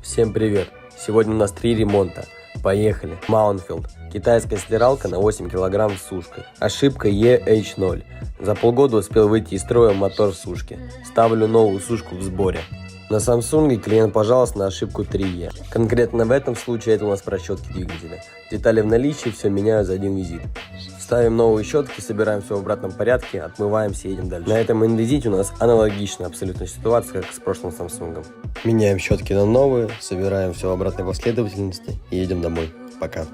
Всем привет! Сегодня у нас 3 ремонта. Поехали! Маунфилд. Китайская стиралка на 8 кг с сушкой. Ошибка EH0. За полгода успел выйти из строя мотор сушки. Ставлю новую сушку в сборе. На Samsung клиент пожаловался на ошибку 3E. Конкретно в этом случае это у нас прощетки двигателя. Детали в наличии, все меняю за один визит. Ставим новые щетки, собираем все в обратном порядке, отмываемся и едем дальше. На этом индезите у нас аналогичная абсолютно ситуация, как с прошлым Samsung. Меняем щетки на новые, собираем все в обратной последовательности и едем домой. Пока.